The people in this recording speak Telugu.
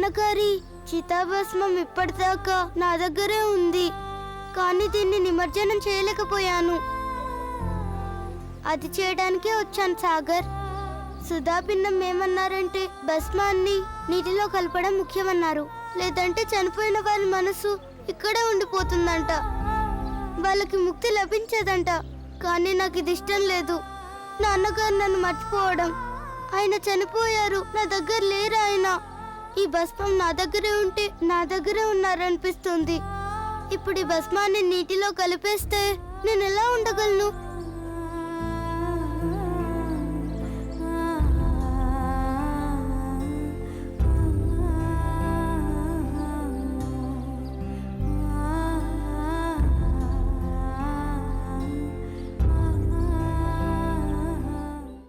నాన్నగారి చితాభస్మం ఇప్పటిదాకా నా దగ్గరే ఉంది, కానీ దీన్ని నిమజ్జనం చేయలేకపోయాను. అది చేయడానికే వచ్చాను సాగర్. సుధాపిన్నం ఏమన్నారంటే భస్మాన్ని నీటిలో కలపడం ముఖ్యమన్నారు, లేదంటే చనిపోయిన వారి మనసు ఇక్కడే ఉండిపోతుందంట, వాళ్ళకి ముక్తి లభించదంట. కానీ నాకు ఇది ఇష్టం లేదు. నాన్నగారు నన్ను మర్చిపోవడం, ఆయన చనిపోయారు, నా దగ్గర లేరు ఆయన. ఈ భస్మం నా దగ్గరే ఉంటే నా దగ్గరే ఉన్నారనిపిస్తుంది. ఇప్పుడు ఈ భస్మాన్ని నీటిలో కలిపేస్తే నేను ఎలా ఉండగలను?